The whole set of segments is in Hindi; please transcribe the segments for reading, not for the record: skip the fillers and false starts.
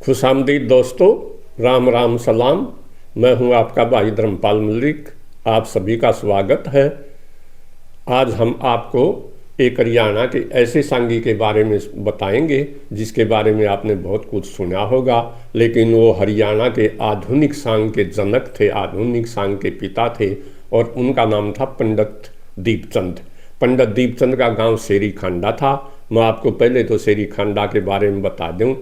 खुशामदीद दोस्तों, राम राम सलाम। मैं हूं आपका भाई धर्मपाल मलिक। आप सभी का स्वागत है। आज हम आपको एक हरियाणा के ऐसे सांगी के बारे में बताएंगे जिसके बारे में आपने बहुत कुछ सुना होगा, लेकिन वो हरियाणा के आधुनिक सांग के जनक थे, आधुनिक सांग के पिता थे और उनका नाम था पंडित दीपचंद। पंडित दीपचंद का गांव सेरी खांडा था। मैं आपको पहले तो सेरी खांडा के बारे में बता दूं।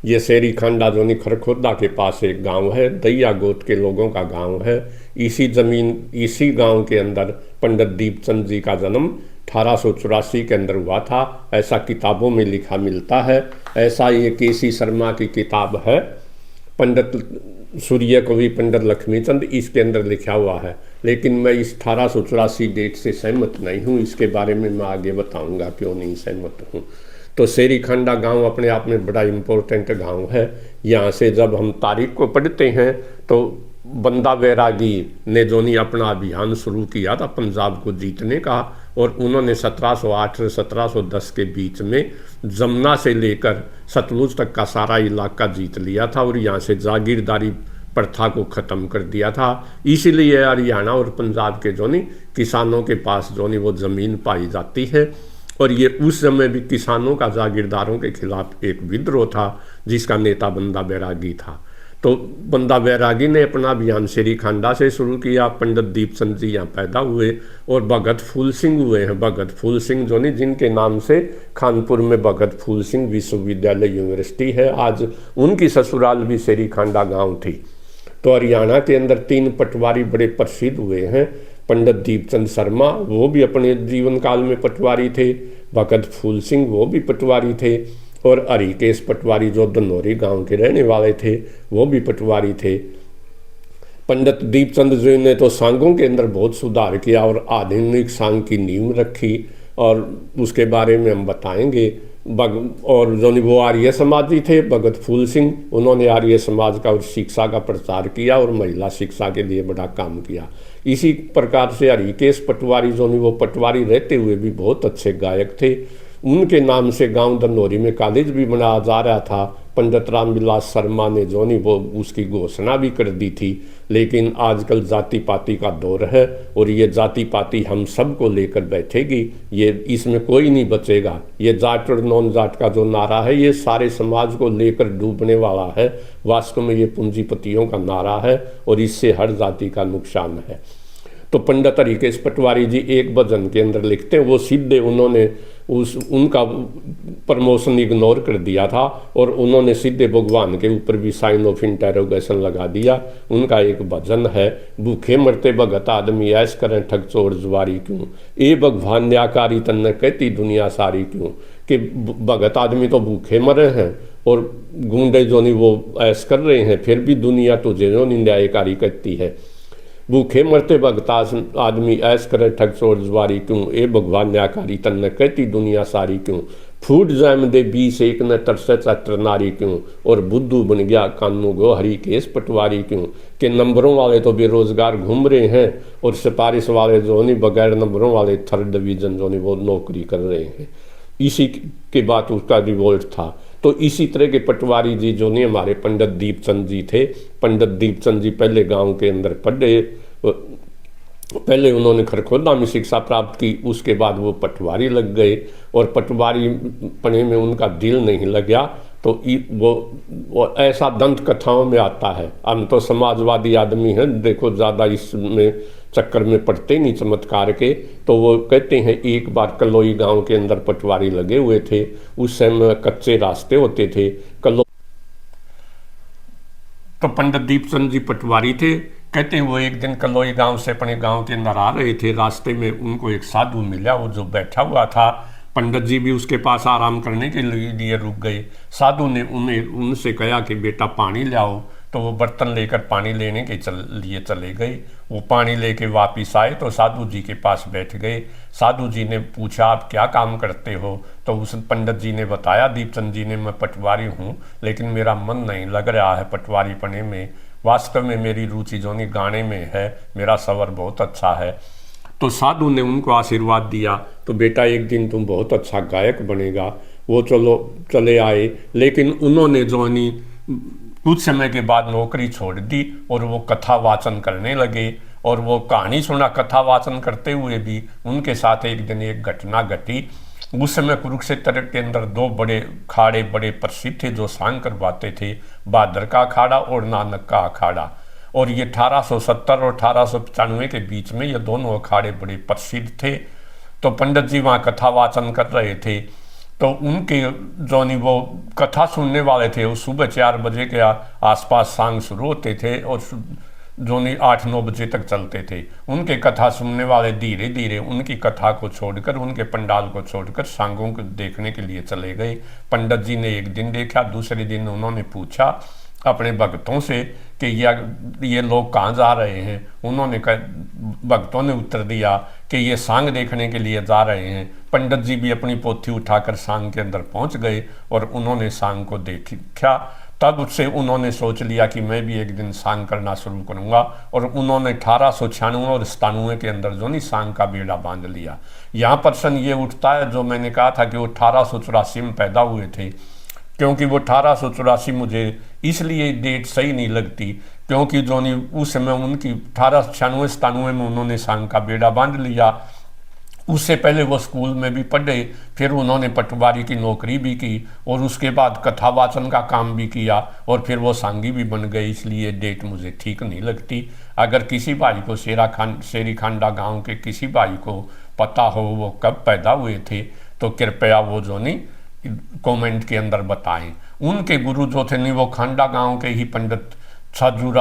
ये सेरी खांडा जोनी खरखोदा के पास एक गांव है, दैया गोत के लोगों का गांव है। इसी गांव के अंदर पंडित दीपचंद जी का जन्म 1884 के अंदर हुआ था, ऐसा किताबों में लिखा मिलता है। ऐसा ये केसी शर्मा की किताब है, पंडित सूर्य कवि पंडित लक्ष्मीचंद, इसके अंदर लिखा हुआ है। लेकिन मैं इस 1884 डेट से सहमत नहीं हूँ। इसके बारे में मैं आगे बताऊंगा क्यों नहीं सहमत हूँ। तो सेरी खांडा गांव अपने आप में बड़ा इम्पोर्टेंट गांव है। यहाँ से जब हम तारीख को पढ़ते हैं तो बंदा बैरागी ने जोनी अपना अभियान शुरू किया था पंजाब को जीतने का, और उन्होंने 1708 से 1710 के बीच में जमुना से लेकर सतलुज तक का सारा इलाका जीत लिया था और यहाँ से जागीरदारी प्रथा को ख़त्म कर दिया था। इसीलिए हरियाणा और पंजाब के जोनी किसानों के पास जोनी वो ज़मीन पाई जाती है। और ये उस समय भी किसानों का जागीरदारों के खिलाफ एक विद्रोह था जिसका नेता बंदा बैरागी था। तो बंदा बैरागी ने अपना अभियान सेरी खांडा से शुरू किया। पंडित दीपचंद जी यहाँ पैदा हुए और भगत फूल सिंह हुए हैं। भगत फूल सिंह जो नहीं, जिनके नाम से कानपुर में भगत फूल सिंह विश्वविद्यालय यूनिवर्सिटी है, आज उनकी ससुराल भी सेरी खांडा गाँव थी। तो हरियाणा के अंदर 3 पटवारी बड़े प्रसिद्ध हुए हैं। पंडित दीपचंद शर्मा, वो भी अपने जीवन काल में पटवारी थे। भगत फूल सिंह, वो भी पटवारी थे। और हरिकेश पटवारी जो धनौरी गांव के रहने वाले थे, वो भी पटवारी थे। पंडित दीपचंद जी ने तो सांगों के अंदर बहुत सुधार किया और आधुनिक सांग की नींव रखी, और उसके बारे में हम बताएंगे। और जो वो आर्य समाजी थे भगत फूल सिंह, उन्होंने आर्य समाज का और शिक्षा का प्रचार किया और महिला शिक्षा के लिए बड़ा काम किया। इसी प्रकार से हरिकेश पटवारी जो वो पटवारी रहते हुए भी बहुत अच्छे गायक थे। उनके नाम से गांव धनौरी में कॉलेज भी बनाया जा रहा था। पंडित रामविलास शर्मा ने जो वो उसकी घोषणा भी कर दी थी। लेकिन आजकल जाति पाति का दौर है और ये जाति पाति हम सबको लेकर बैठेगी, ये इसमें कोई नहीं बचेगा। ये जाट और नॉन जाट का जो नारा है, ये सारे समाज को लेकर डूबने वाला है। वास्तव में ये पूंजीपतियों का नारा है और इससे हर जाति का नुकसान है। तो पंडित हरिकेश पटवारी जी एक भजन के अंदर लिखते हैं, वो सीधे उन्होंने उनका प्रमोशन इग्नोर कर दिया था और उन्होंने सीधे भगवान के ऊपर भी साइन ऑफ इंटेरोगेशन लगा दिया। उनका एक भजन है, भूखे मरते भगत आदमी ऐश करें ठग चोर जुआरी क्यों, ए भगवान न्यायकारी तन्ने कहती दुनिया सारी क्यों। कि भगत आदमी तो भूखे मरे हैं और गुंडे जो नहीं वो ऐश कर रहे हैं, फिर भी दुनिया तुझे जो नहीं न्यायकारी कहती है। भूखे मरते भगता आदमी ऐश करे ठग चोर जुआरी क्यों, ए भगवान न्यायकारी तन्ने कहती दुनिया सारी क्यों। फूट जैम दे 20 एक न तरसे चत्र नारी क्यों, और बुद्धू बन गया कानू गो हरिकेश पटवारी क्यों। के नंबरों वाले तो बेरोजगार घूम रहे हैं और सिफारिश वाले जो नहीं बगैर नंबरों वाले 3rd डिवीजन जो नहीं वो नौकरी कर रहे हैं। इसी के बाद उसका रिवोल्ट था। तो इसी तरह के पटवारी जी जो नहीं हमारे पंडित दीपचंद जी थे। पंडित दीपचंद जी पहले गांव के अंदर पढ़े, पहले उन्होंने खरखोदा में शिक्षा प्राप्त की, उसके बाद वो पटवारी लग गए और पटवारी पढ़ने में उनका दिल नहीं लगा। तो वो ऐसा दंत कथाओं में आता है। हम तो समाजवादी आदमी हैं, देखो ज़्यादा इसमें चक्कर में पड़ते नहीं चमत्कार के। तो वो कहते हैं एक बार कलोई गांव के अंदर पटवारी लगे हुए थे। उस समय कच्चे रास्ते होते थे। तो पंडित दीपचंद जी पटवारी थे। कहते हैं वो एक दिन कलोई गांव से अपने गांव के अंदर आ रहे थे। रास्ते में उनको एक साधु मिला, वो जो बैठा हुआ था। पंडित जी भी उसके पास आराम करने के लिए रुक गए। साधु ने उनसे कहा कि बेटा पानी ले आओ। तो वो बर्तन लेकर पानी लेने के लिए चले गए। वो पानी लेके वापिस आए तो साधु जी के पास बैठ गए। साधु जी ने पूछा आप क्या काम करते हो। तो उस पंडित जी ने बताया, दीपचंद जी ने, मैं पटवारी हूँ लेकिन मेरा मन नहीं लग रहा है पटवारी पने में। वास्तव में मेरी रुचि जो नहीं गाने में है, मेरा स्वर बहुत अच्छा है। तो साधु ने उनको आशीर्वाद दिया, तो बेटा एक दिन तुम बहुत अच्छा गायक बनेगा। वो चले आए, लेकिन उन्होंने जो नहीं कुछ समय के बाद नौकरी छोड़ दी और वो कथा वाचन करने लगे। और वो कहानी सुना कथा वाचन करते हुए भी। उनके साथ एक दिन एक घटना घटी। उस समय कुरुक्षेत्र के अंदर दो बड़े अखाड़े बड़े प्रसिद्ध थे जो सांग करवाते थे, बहादुर का अखाड़ा और नानक का अखाड़ा। और ये 1870 और 1895 के बीच में ये दोनों अखाड़े बड़े प्रसिद्ध थे। तो पंडित जी वहाँ कथा वाचन कर रहे थे। तो उनके जो नहीं वो कथा सुनने वाले थे, वो सुबह 4 बजे के आसपास सांग शुरू होते थे और जो नहीं 8-9 बजे तक चलते थे। उनके कथा सुनने वाले धीरे धीरे उनकी कथा को छोड़कर, उनके पंडाल को छोड़कर सांगों को देखने के लिए चले गए। पंडित जी ने एक दिन देखा, दूसरे दिन उन्होंने पूछा अपने भक्तों से कि ये लोग कहाँ जा रहे हैं। उन्होंने भक्तों ने उत्तर दिया कि ये सांग देखने के लिए जा रहे हैं। पंडित जी भी अपनी पोथी उठाकर सांग के अंदर पहुंच गए और उन्होंने सांग को देखा। तब उससे उन्होंने सोच लिया कि मैं भी एक दिन सांग करना शुरू करूंगा। और उन्होंने 1896 और 97 के अंदर जो नहीं सांग का बेड़ा बांध लिया। यहाँ प्रश्न ये उठता है जो मैंने कहा था कि वो 1884 में पैदा हुए थे, क्योंकि वो 1884 मुझे इसलिए डेट सही नहीं लगती क्योंकि जो नहीं उस समय उनकी 1896-97 में उन्होंने सांग का बेड़ा बांध लिया। उससे पहले वो स्कूल में भी पढ़े, फिर उन्होंने पटवारी की नौकरी भी की और उसके बाद कथा वाचन का काम भी किया और फिर वो सांगी भी बन गए। इसलिए डेट मुझे ठीक नहीं लगती। अगर किसी भाई को शेरी खांडा गाँव के किसी भाई को पता हो वो कब पैदा हुए थे तो कृपया वो जो नहीं कमेंट के अंदर बताएं। उनके गुरु जो थे नहीं वो खांडा गांव के ही पंडित छज्जू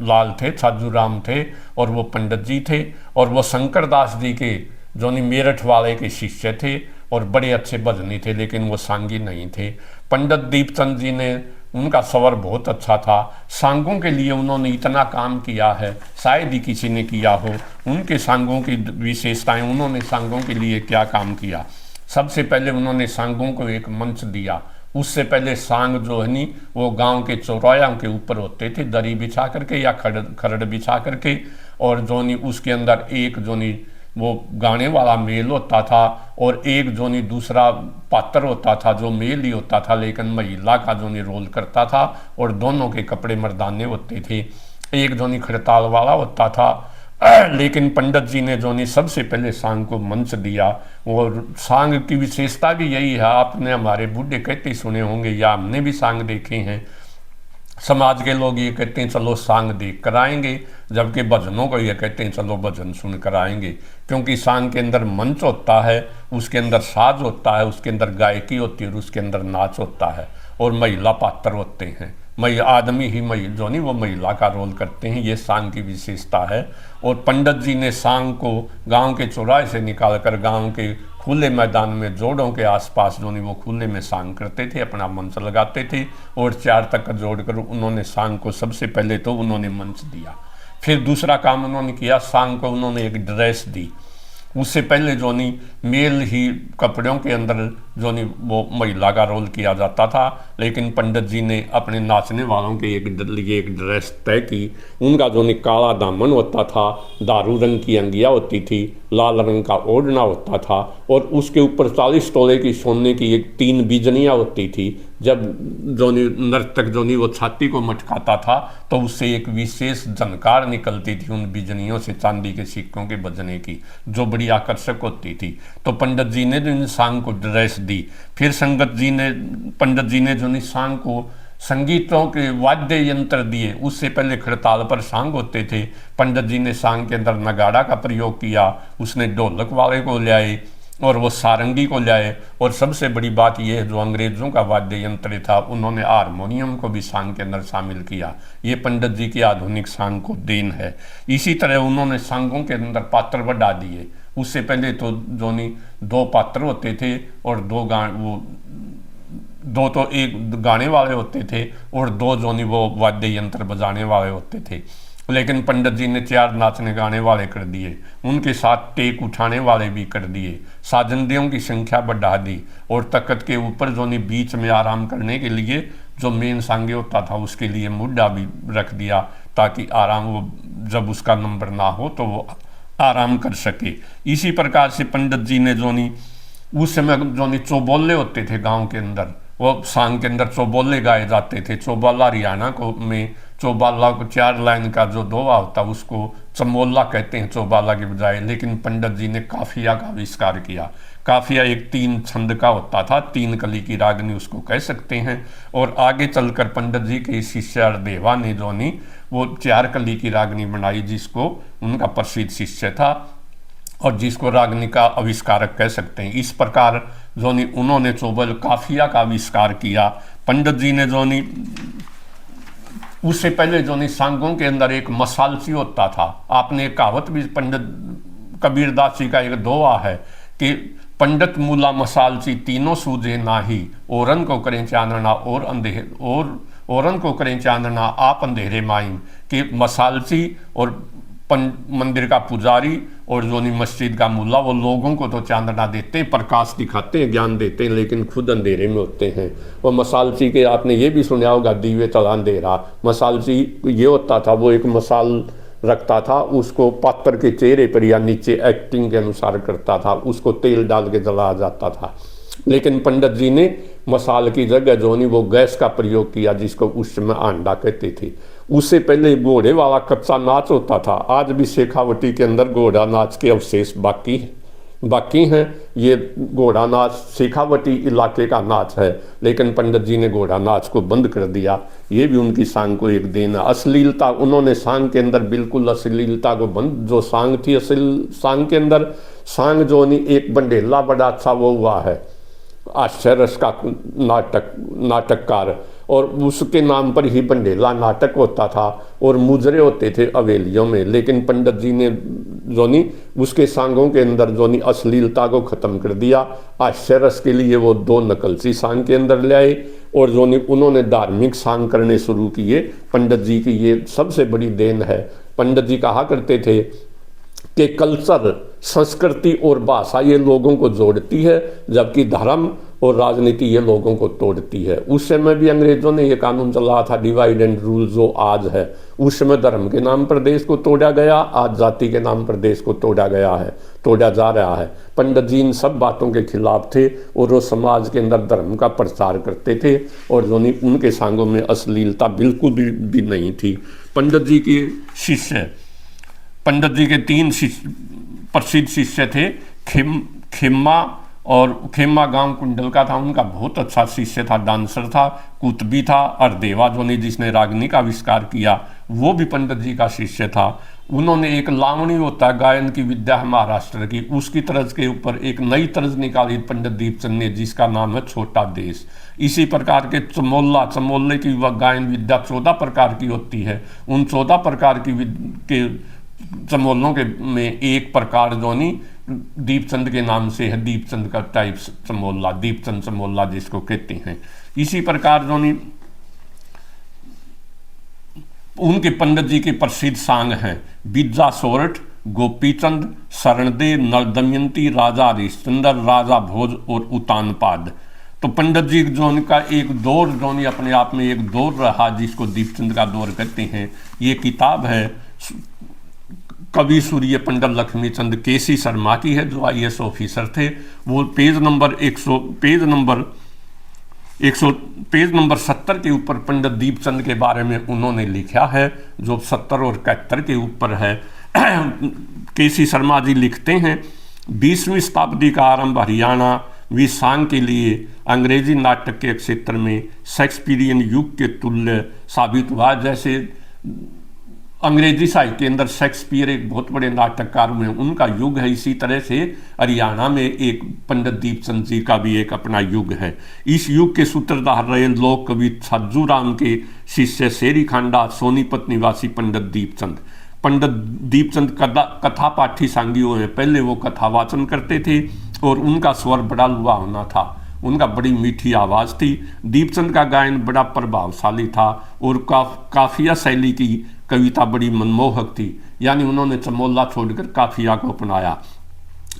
लाल थे, छज्जू राम थे और वो पंडित जी थे। और वो शंकर दास जी के जो नहीं मेरठ वाले के शिष्य थे और बड़े अच्छे भजनी थे, लेकिन वो सांगी नहीं थे। पंडित दीपचंद जी ने, उनका स्वर बहुत अच्छा था। सांगों के लिए उन्होंने इतना काम किया है शायद ही किसी ने किया हो। उनके सांगों की विशेषताएं, उन्होंने सांगों के लिए क्या काम किया। सबसे पहले उन्होंने सांगों को एक मंच दिया। उससे पहले सांग जो है नी वो गांव के चौरायों के ऊपर होते थे, दरी बिछा करके या खरड़ बिछा करके। और जो नी उसके अंदर एक जो नी वो गाने वाला मेल होता था और एक जो नी दूसरा पात्र होता था जो मेल ही होता था लेकिन महिला का जो नी रोल करता था। और दोनों के कपड़े मर्दाने होते थे। एक जो नी खड़ताल वाला होता था। लेकिन पंडित जी ने जो नहीं सबसे पहले सांग को मंच दिया। और सांग की विशेषता भी यही है, आपने हमारे बूढ़े कहते सुने होंगे या हमने भी सांग देखे हैं। समाज के लोग ये कहते हैं चलो सांग देख कर आएंगे, जबकि भजनों को ये कहते हैं चलो भजन सुन कर आएंगे। क्योंकि सांग के अंदर मंच होता है, उसके अंदर साज होता है, उसके अंदर गायकी होती है और उसके अंदर नाच होता है और महिला पात्र होते हैं। आदमी ही जो नहीं वो महिला का रोल करते हैं। ये सांग की विशेषता है। और पंडित जी ने सांग को गांव के चौराहे से निकालकर गांव के खुले मैदान में जोड़ों के आसपास जो नहीं वो खुले में सांग करते थे, अपना मंच लगाते थे और 4 तक जोड़कर उन्होंने सांग को सबसे पहले तो उन्होंने मंच दिया। फिर दूसरा काम उन्होंने किया, सांग को उन्होंने एक ड्रेस दी। उससे पहले जो नहीं मेल ही कपड़ों के अंदर जो नहीं वो महिला का रोल किया जाता था, लेकिन पंडित जी ने अपने नाचने वालों के लिए एक ड्रेस तय की। उनका जो नहीं काला दामन होता था, दारू रंग की अंगिया होती थी, लाल रंग का ओढ़ना होता था और उसके ऊपर 40 तोले की सोने की एक 3 बीजनियाँ होती थी। जब जो नर्तक जो नहीं वो छाती को मटकाता था तो उससे एक विशेष झनकार निकलती थी उन बीजनियों से, चांदी के सिक्कों के बजने की, जो बड़ी आकर्षक होती थी। तो पंडित जी ने इन सांग को ड्रेस दी। फिर पंडित जी ने जो नहीं सांग को संगीतों के वाद्य यंत्र दिए। उससे पहले खड़ताल पर सांग होते थे, पंडित जी ने सांग के अंदर नगाड़ा का प्रयोग किया। उसने ढोलक वाले को ले आए और वो सारंगी को लाए। और सबसे बड़ी बात यह है जो अंग्रेजों का वाद्य यंत्र था उन्होंने हारमोनियम को भी सांग के अंदर शामिल किया। ये पंडित जी की आधुनिक सांग को देन है। इसी तरह उन्होंने सांगों के अंदर पात्र बढ़ा दिए। उससे पहले तो जो नहीं 2 पात्र होते थे और 2 तो एक गाने वाले होते थे और 2 जो नहीं वो वाद्य यंत्र बजाने वाले होते थे। लेकिन पंडित जी ने 4 नाचने गाने वाले कर दिए, उनके साथ टेक उठाने वाले भी कर दिए, साजंदियों की संख्या बढ़ा दी और तख्त के ऊपर जो नहीं बीच में आराम करने के लिए जो मेन सांगे होता था उसके लिए मुड्ढा भी रख दिया, ताकि आराम वो जब उसका नंबर ना हो तो वो आराम कर सके। इसी प्रकार से पंडित जी ने जो नहीं उस समय जो नहीं चौबोले होते थे गाँव के अंदर, वो सांग के अंदर चौबोले गाए जाते थे। चौबाला हरियाणा को में चौबाला को 4 लाइन का जो दोहा होता है उसको चमोला कहते हैं चौबाला के बजाय। लेकिन पंडित जी ने काफिया का आविष्कार किया। काफिया एक 3 छंद का होता था, 3 कली की रागनी उसको कह सकते हैं। और आगे चलकर पंडित जी के शिष्य हरदेवा ने जो नी वो 4 कली की रागनी बनाई, जिसको उनका प्रसिद्ध शिष्य था और जिसको रागनी का आविष्कारक कह सकते हैं। इस प्रकार जो नी उन्होंने चौबल काफिया का आविष्कार किया। पंडित जी ने जो नी उससे पहले जो नी सांगों के अंदर एक मसालसी होता था। आपने एक कहावत भी पंडित कबीरदास जी का एक दोहा है कि पंडित मूला मसालसी तीनों सूझे नाही, औरन को करें चांदना और अंधेरे और औरन को करें चांदना आप अंधेरे माइन। कि मसालसी और मंदिर का पुजारी और जो नी मस्जिद का मुल्ला वो लोगों को तो चांदना देते हैं, प्रकाश दिखाते हैं, ज्ञान देते हैं, लेकिन खुद अंधेरे में होते हैं। वो मसालसी के आपने ये भी सुना होगा दीवे तला अंधेरा। मसालसी ये होता था, वो एक मसाल रखता था, उसको पात्र के चेहरे पर या नीचे एक्टिंग के अनुसार करता था, उसको तेल डाल के जलाया जाता था। लेकिन पंडित जी ने मसाल की जगह जो नहीं वो गैस का प्रयोग किया, जिसको उस समय आंडा कहते थे। उससे पहले घोड़े वाला कच्चा नाच होता था। आज भी शेखावटी के अंदर घोड़ा नाच के अवशेष बाकी हैं। ये घोड़ा नाच शेखावटी इलाके का नाच है, लेकिन पंडित जी ने घोड़ा नाच को बंद कर दिया। ये भी उनकी सांग को एक देन है। अश्लीलता उन्होंने सांग के अंदर बिल्कुल अश्लीलता को बंद, जो सांग थी अश्लील सांग के अंदर, सांग जो नहीं एक बंडेला बड़ा अच्छा वो हुआ है आश्चर्य का नाटककार, और उसके नाम पर ही बंडेला नाटक होता था और मुजरे होते थे हवेलियों में। लेकिन पंडित जी ने जो नी उसके सांगों के अंदर जो नी अश्लीलता को ख़त्म कर दिया। आश्चर्य के लिए वो 2 नकलसी सांग के अंदर ले आए और जो नी उन्होंने धार्मिक सांग करने शुरू किए। पंडित जी की ये सबसे बड़ी देन है। पंडित जी कहा करते थे कि कल्चर, संस्कृति और भाषा ये लोगों को जोड़ती है, जबकि धर्म और राजनीति ये लोगों को तोड़ती है। उस समय भी अंग्रेजों ने ये कानून चलाया था डिवाइड एंड रूल, जो आज है। उस समय धर्म के नाम पर देश को तोड़ा गया, आज जाति के नाम पर देश को तोड़ा गया है, तोड़ा जा रहा है। पंडित जी इन सब बातों के खिलाफ थे और वो समाज के अंदर धर्म का प्रचार करते थे और जो नहीं उनके सांगों में अश्लीलता बिल्कुल भी नहीं थी। पंडित जी के शिष्य, पंडित जी के 3 प्रसिद्ध शिष्य थे। खेमा और खेमा गांव कुंडल का था, उनका बहुत अच्छा शिष्य था, डांसर था। कुतबी था। हरदेवा जो ने जिसने रागनी का आविष्कार किया वो भी पंडित जी का शिष्य था। उन्होंने एक लावणी होता है गायन की विद्या है महाराष्ट्र की, उसकी तर्ज के ऊपर एक नई तर्ज निकाली पंडित दीपचंद ने, जिसका नाम है छोटा देश। इसी प्रकार के चमोल्ले की वह गायन विद्या 14 प्रकार की होती है। उन 14 प्रकार के चमोलों के में एक प्रकार जो नहीं दीपचंद के नाम से है, दीपचंद का टाइप चमोला, दीपचंद चमोला जिसको कहते हैं। इसी प्रकार जो नहीं उनके पंडित जी के प्रसिद्ध सांग हैं बिज्जा सोरठ, गोपीचंद, शरणदे, नल-दमयंती, राजा हरिश्चंद्र, राजा भोज और उतानपाद। तो पंडित जी जो का एक दौर जो नहीं अपने आप में एक दौर रहा, जिसको दीपचंद का दौर कहते हैं। ये किताब है कवि सूर्य पंडित लक्ष्मीचंद केसी शर्मा की है, जो IAS ऑफिसर थे। वो पेज नंबर 70 के ऊपर पंडित दीपचंद के बारे में उन्होंने लिखा है, जो 70 और 71 के ऊपर है। केसी शर्मा जी लिखते हैं 20वीं शताब्दी का आरंभ हरियाणा वी सांग के लिए अंग्रेजी नाटक के क्षेत्र में शेक्सपियरियन युग के तुल्य साबित हुआ। जैसे अंग्रेजी साहित्य के अंदर शेक्सपियर एक बहुत बड़े नाटककार हुए, उनका युग है, इसी तरह से हरियाणा में एक पंडित दीपचंद जी का भी एक अपना युग है। इस युग के सूत्रधार रहे लोक कवि छज्जू राम के शिष्य शेरी खांडा सोनीपत निवासी पंडित दीपचंद। पंडित दीपचंद कथा पाठी सांगी हुए हैं। पहले वो कथा वाचन करते थे और उनका स्वर बड़ा लुआ होना था, उनका बड़ी मीठी आवाज़ थी। दीपचंद का गायन बड़ा प्रभावशाली था और काफिया शैली की कविता बड़ी मनमोहक थी, यानी उन्होंने चमोला छोड़कर काफिया को अपनाया।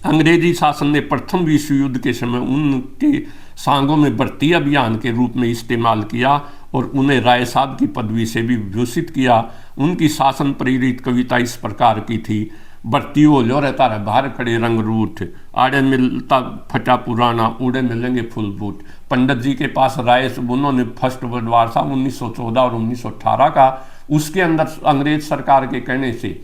अंग्रेजी शासन ने प्रथम विश्व युद्ध के समय उनके सांगों में भर्ती अभियान के रूप में इस्तेमाल किया और उन्हें राय साहब की पदवी से भी विभूषित किया। उनकी शासन प्रेरित कविता इस प्रकार की थी बरती हो लो रहता रहे बाहर खड़े रंग रूठ, आड़े मिलता फटा पुराना, उड़े मिलेंगे फुल बूट। पंडित जी के पास राय उन्होंने फर्स्ट वर्ल्ड वार था 1914 और 1918 का, उसके अंदर अंग्रेज सरकार के कहने से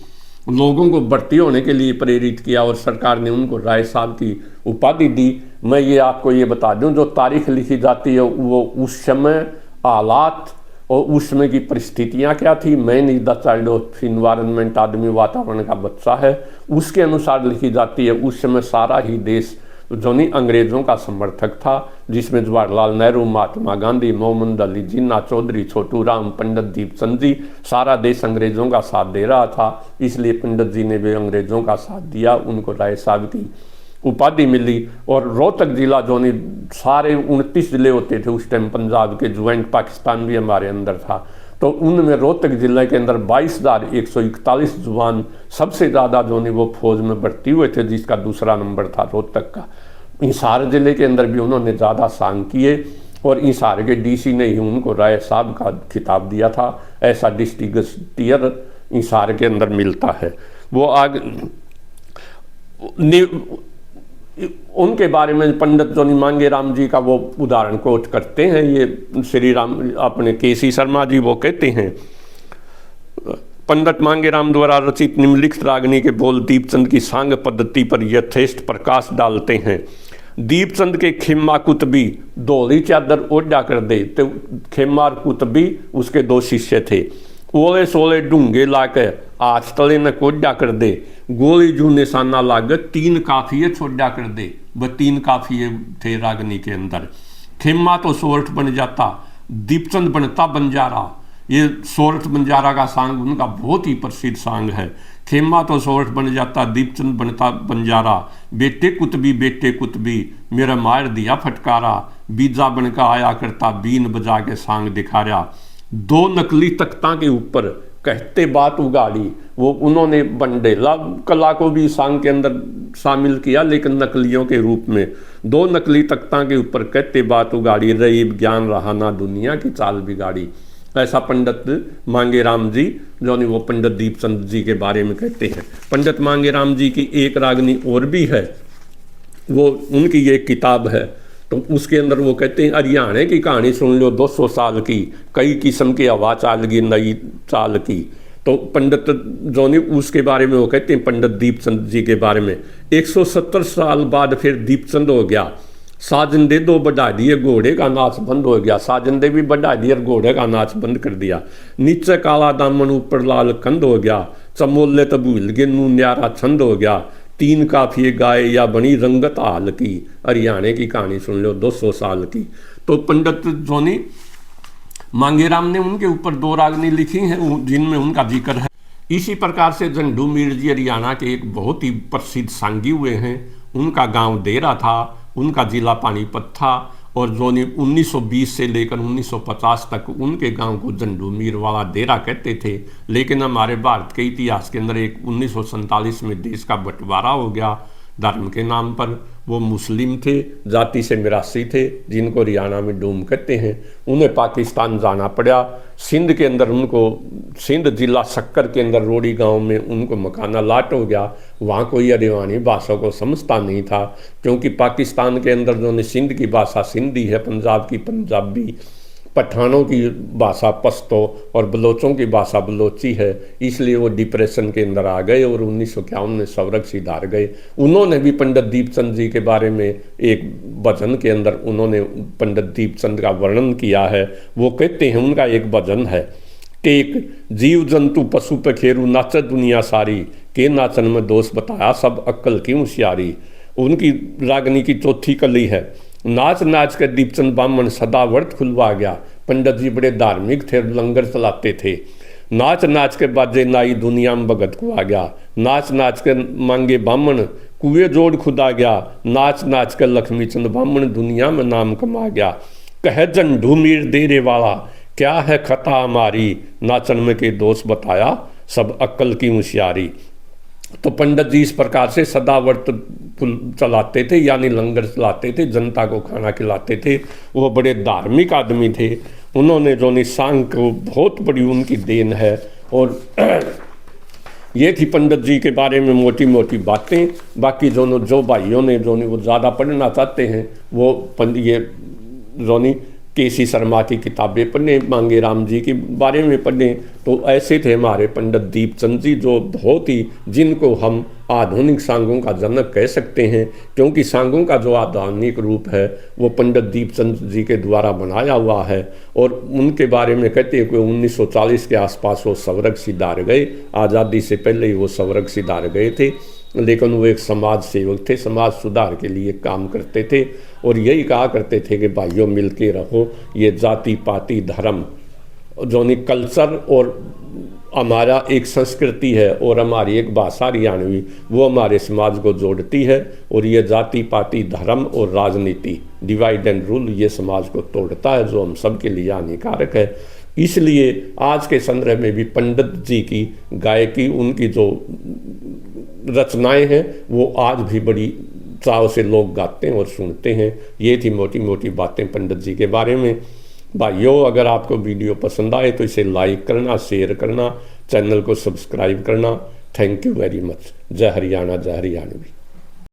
लोगों को भर्ती होने के लिए प्रेरित किया और सरकार ने उनको राय साहब की उपाधि दी। मैं ये आपको ये बता दूं, जो तारीख लिखी जाती है वो उस समय हालात और उस समय की परिस्थितियां क्या थी, man is the child of environment, आदमी वातावरण का बच्चा है, उसके अनुसार लिखी जाती है। उस समय सारा ही देश जो नहीं अंग्रेजों का समर्थक था, जिसमें जवाहरलाल नेहरू, महात्मा गांधी, मोहम्मद अली जिन्ना, चौधरी छोटू राम, पंडित दीपचंद जी, सारा देश अंग्रेजों का साथ दे रहा था। इसलिए पंडित जी ने भी अंग्रेजों का साथ दिया, उनको राय साहब की उपाधि मिली। और रोहतक जिला जो नहीं, सारे 29 जिले होते थे उस टाइम पंजाब के, ज्वाइंट पाकिस्तान भी हमारे अंदर था, तो उनमें रोहतक जिले के अंदर 22,141 जवान सबसे ज़्यादा जो नहीं वो फौज में भर्ती हुए थे, जिसका दूसरा नंबर था रोहतक का। हिसार जिले के अंदर भी उन्होंने ज़्यादा सांग किए और हिसार के डीसी ने ही उनको राय साहब का खिताब दिया था। ऐसा डिस्ट्रिक्ट हिसार के अंदर मिलता है। वो आगे उनके बारे में पंडित जोनी मांगेराम जी का वो उदाहरण कोट करते हैं, ये श्री राम अपने केसी शर्मा जी वो कहते हैं, पंडित मांगेराम द्वारा रचित निम्नलिखित रागनी के बोल दीपचंद की सांग पद्धति पर यथेष्ट प्रकाश डालते हैं। दीपचंद के खेमा कुतबी धोली चादर ओढ़ा कर दे, तो खेमा और कुतबी उसके दो शिष्य थे। ओले सोले ढूंगे लाके आज तले न कोड्या कर दे, गोली जू निशाना लागत 3 काफिये छोड़ा कर दे। वह 3 काफिये थे रागनी के अंदर। खेमा तो सोरठ बन जाता, दीपचंद बनता बंजारा। ये सोरठ बंजारा का सांग उनका बहुत ही प्रसिद्ध सांग है। खेमा तो सोरठ बन जाता, दीपचंद बनता बंजारा, बेटे कुतबी मेरा मार दिया फटकारा, बीजा बनका आया करता बीन बजा के सांग दिखाया। 2 नकली तख्ता के ऊपर कहते बात उगाड़ी, वो उन्होंने बंडेला कला को भी सांग के अंदर शामिल किया, लेकिन नकलियों के रूप में। 2 नकली तख्ता के ऊपर कहते बात उगाड़ी, रही ज्ञान रहा ना दुनिया की चाल बिगाड़ी। ऐसा पंडित मांगेराम जी जो नहीं वो पंडित दीपचंद जी के बारे में कहते हैं। पंडित मांगेराम जी की एक रागनी और भी है, वो उनकी एक किताब है, तो उसके अंदर वो कहते हैं, हरियाणा की कहानी सुन लो 200 साल की, कई किस्म की हवा चाल गई नई चाल की। तो पंडित जो नहीं उसके बारे में वो कहते हैं, पंडित दीपचंद जी के बारे में, 170 साल बाद फिर दीपचंद हो गया, साजंदे 2 बढ़ा दिए, घोड़े का नाच बंद हो गया। साजंदे भी बढ़ा दिए और घोड़े का नाच बंद कर दिया। नीचे काला दामन ऊपर लाल कंद हो गया, चमोले तो भूल गए नू न्यारा छंद हो गया, 3 काफिये गाए या बनी रंगत हाल की। हरियाणा की कहानी सुन लो 200 साल की। तो पंडित जोनी मांगेराम ने उनके ऊपर 2 रागनी लिखी हैं जिनमें उनका जिक्र है। इसी प्रकार से झंडू मीर जी हरियाणा के एक बहुत ही प्रसिद्ध सांगी हुए हैं। उनका गांव देरा था, उनका जिला पानीपत था, और जो 1920 से लेकर 1950 तक उनके गांव को झंडू मीर वाला देरा कहते थे। लेकिन हमारे भारत के इतिहास के अंदर एक 1947 में देश का बंटवारा हो गया धर्म के नाम पर। वो मुस्लिम थे, जाति से मिरासी थे, जिनको हरियाणा में डूम कहते हैं। उन्हें पाकिस्तान जाना पड़ा। सिंध के अंदर उनको, सिंध जिला शक्कर के अंदर रोड़ी गांव में उनको मकाना लाट हो गया। वहाँ कोई हरियाणी भाषा को समझता नहीं था, क्योंकि पाकिस्तान के अंदर जो है सिंध की भाषा सिंधी है, पंजाब की पंजाबी, पठानों की भाषा पश्तो और बलोचों की भाषा बलोची है। इसलिए वो डिप्रेशन के अंदर आ गए और 1951 में स्वर्ग सिधार गए। उन्होंने भी पंडित दीपचंद जी के बारे में एक भजन के अंदर उन्होंने पंडित दीपचंद का वर्णन किया है। वो कहते हैं, उनका एक भजन है, टेक जीव जंतु पशु पखेरु नाचत दुनिया सारी, के नाचन में दोष बताया सब अक्ल की होशियारी। उनकी रागनी की चौथी कली है, नाच नाच कर दीपचंद बामन सदा व्रत खुलवा गया। पंडित जी बड़े धार्मिक थे, लंगर चलाते थे। नाच नाच के बाजे नाई दुनिया में भगत को आ गया, नाच नाच कर मांगे बामन कुएं जोड़ खुदा गया, नाच नाच कर लक्ष्मी चंद बामन दुनिया में नाम कमा गया। कह झंडू मीर देरे वाला क्या है खता हमारी, नाचन में के दोष बताया सब अक्ल की होशियारी। तो पंडित जी इस प्रकार से सदा व्रत चलाते थे, यानी लंगर चलाते थे, जनता को खाना खिलाते थे। वो बड़े धार्मिक आदमी थे। उन्होंने जो सांग को बहुत बड़ी उनकी देन है। और ये थी पंडित जी के बारे में मोटी मोटी बातें। बाकी जो भाइयों ने वो ज़्यादा पढ़ना चाहते हैं वो ये जोनी केसी शर्मा की किताबें पढ़ने, मांगे राम जी के बारे में पढ़ने। तो ऐसे थे हमारे पंडित दीपचंद जी, जो बहुत ही, जिनको हम आधुनिक सांगों का जनक कह सकते हैं, क्योंकि सांगों का जो आधुनिक रूप है वो पंडित दीपचंद जी के द्वारा बनाया हुआ है। और उनके बारे में कहते हैं कि 1940 के आसपास वो सवरग सिधार गए, आज़ादी से पहले ही वो सवरग सिधार गए थे, लेकिन वो एक समाज सेवक थे, समाज सुधार के लिए काम करते थे। और यही कहा करते थे कि भाइयों मिल के रहो, ये जाति पाति धर्म जोनी कल्चर और हमारा एक संस्कृति है और हमारी एक भाषा हरियाणवी, वो हमारे समाज को जोड़ती है। और ये जाति पाति धर्म और राजनीति डिवाइड एंड रूल ये समाज को तोड़ता है, जो हम सब के लिए हानिकारक है। इसलिए आज के संदर्भ में भी पंडित जी की गायकी, उनकी जो रचनाएं हैं वो आज भी बड़ी चाव से लोग गाते हैं और सुनते हैं। ये थी मोटी मोटी बातें पंडित जी के बारे में। भाइयों, अगर आपको वीडियो पसंद आए तो इसे लाइक करना, शेयर करना, चैनल को सब्सक्राइब करना। Thank you very much. जय हरियाणा, जय हरियाणवी।